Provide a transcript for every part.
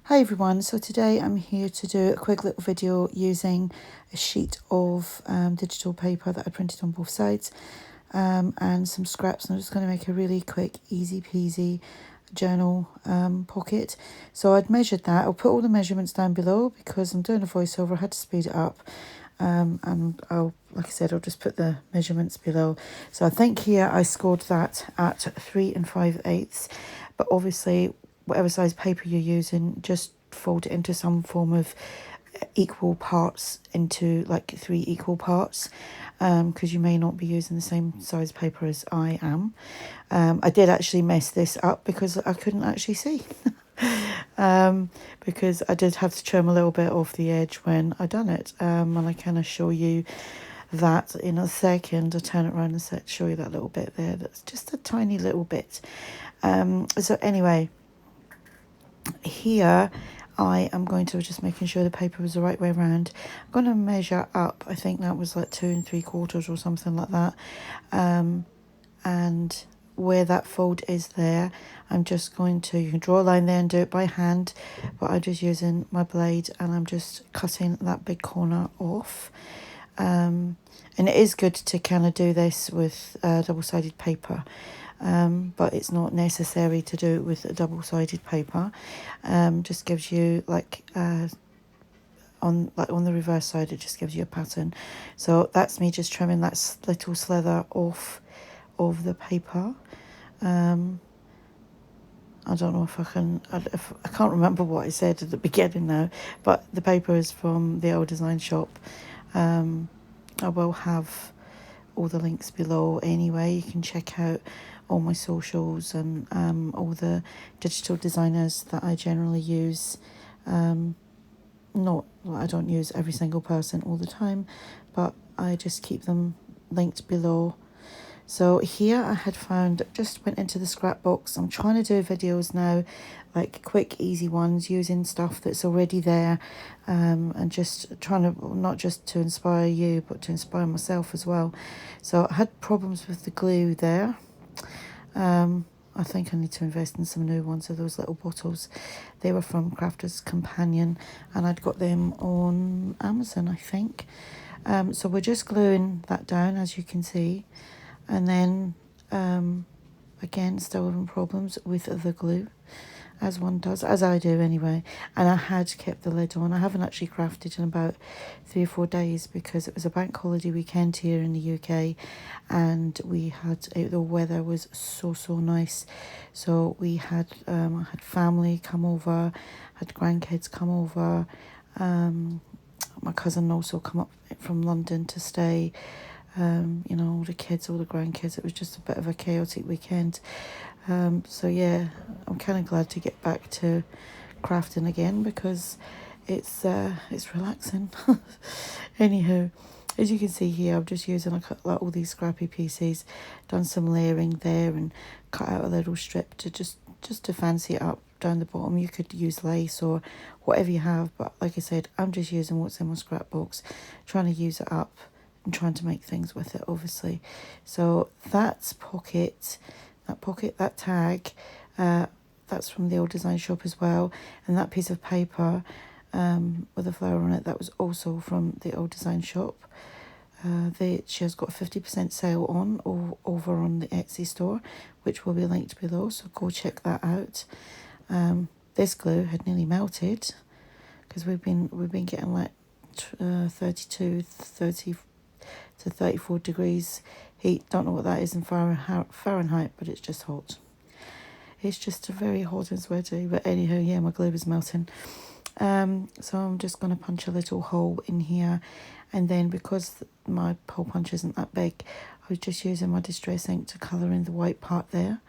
Hi everyone, so today I'm here to do a quick little video using a sheet of digital paper that I printed on both sides and some scraps, and I'm just going to make a really quick easy peasy journal pocket. So I'd measured that. I'll put all the measurements down below because I'm doing a voiceover. I had to speed it up, and like I said, I'll just put the measurements below. So I think here I scored that at 3 5/8, but obviously whatever size paper you're using, just fold it into some form of equal parts, into like 3 equal parts, because you may not be using the same size paper as I am. I did actually mess this up because I couldn't actually see. Because I did have to trim a little bit off the edge when I done it, and I kind of show you that in a second. I'll turn it around and show you that little bit there. That's just a tiny little bit. So anyway, here I am going to just making sure the paper was the right way around. I'm going to measure up. I think that was like 2 3/4 or something like that. And where that fold is there, I'm just going to, you can draw a line there and do it by hand, but I'm just using my blade and I'm just cutting that big corner off. And it is good to kind of do this with double-sided paper, but it's not necessary to do it with a double-sided paper. Just gives you like on the reverse side, it just gives you a pattern. So that's me just trimming that little slither off of the paper. I don't know if I can, I can't remember what I said at the beginning now, but the paper is from the old design shop. I will have all the links below anyway. You can check out all my socials and all the digital designers that I generally use. I don't use every single person all the time, but I just keep them linked below. So here I had found, just went into the scrap box. I'm trying to do videos now, like quick, easy ones, using stuff that's already there, and just trying to, not just to inspire you, but to inspire myself as well. So I had problems with the glue there. I think I need to invest in some new ones of those little bottles. They were from Crafter's Companion, and I'd got them on Amazon, I think. So we're just gluing that down, as you can see. And then, again, still having problems with the glue, as one does, as I do anyway. And I had kept the lid on. I haven't actually crafted in about 3 or 4 days because it was a bank holiday weekend here in the UK, and we had, the weather was so nice. So we had, I had family come over, had grandkids come over. My cousin also come up from London to stay. All the kids, all the grandkids. It was just a bit of a chaotic weekend. So yeah, I'm kind of glad to get back to crafting again because it's relaxing. Anywho, as you can see here, I'm just using like all these scrappy pieces, done some layering there and cut out a little strip to just to fancy it up down the bottom. You could use lace or whatever you have, but like I said, I'm just using what's in my scrapbooks, trying to use it up and trying to make things with it, obviously. So that tag, that's from the old design shop as well. And that piece of paper with a flower on it, that was also from the old design shop. She has got a 50% sale on over on the Etsy store, which will be linked below, so go check that out. This glue had nearly melted because we've been getting like 32, 30 to 34 degrees heat. Don't know what that is in Fahrenheit, but it's just hot. It's just very hot and sweaty. But anyhow, yeah, my glue is melting. So I'm just going to punch a little hole in here, and then because my hole punch isn't that big, I was just using my distress ink to colour in the white part there.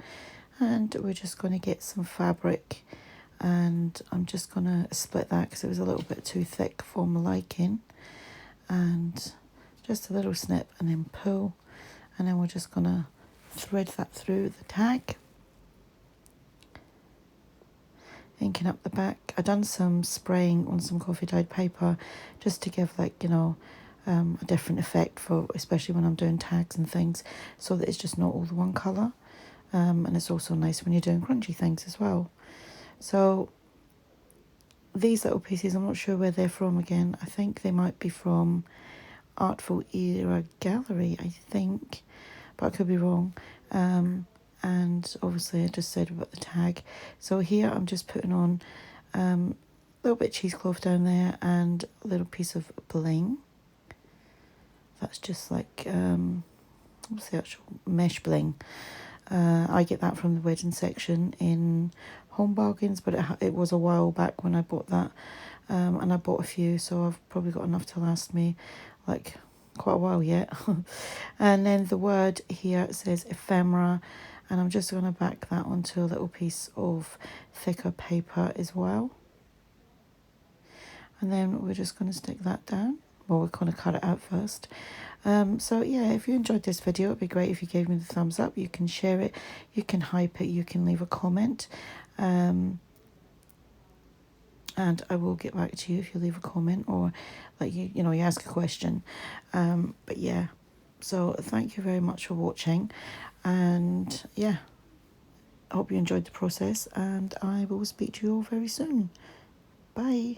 And we're just going to get some fabric, and I'm just going to split that because it was a little bit too thick for my liking. And just a little snip and then pull, and then we're just going to thread that through the tag, inking up the back. I've done some spraying on some coffee dyed paper just to give a different effect, for especially when I'm doing tags and things, so that it's just not all the one colour. And it's also nice when you're doing crunchy things as well. So these little pieces, I'm not sure where they're from again. I think they might be from Artful Era Gallery, I think, but I could be wrong. And obviously I just said about the tag. So here I'm just putting on a little bit of cheesecloth down there and a little piece of bling. That's just like, what's the actual mesh bling? I get that from the wedding section in Home Bargains, but it was a while back when I bought that, and I bought a few, so I've probably got enough to last me like quite a while yet. And then the word here says ephemera, and I'm just going to back that onto a little piece of thicker paper as well. And then we're just going to stick that down. Well, we're going to cut it out first. So yeah, if you enjoyed this video, it'd be great if you gave me the thumbs up. You can share it, you can hype it, you can leave a comment. And I will get back to you if you leave a comment, or like you ask a question. But yeah, so thank you very much for watching, and yeah, I hope you enjoyed the process, and I will speak to you all very soon. Bye.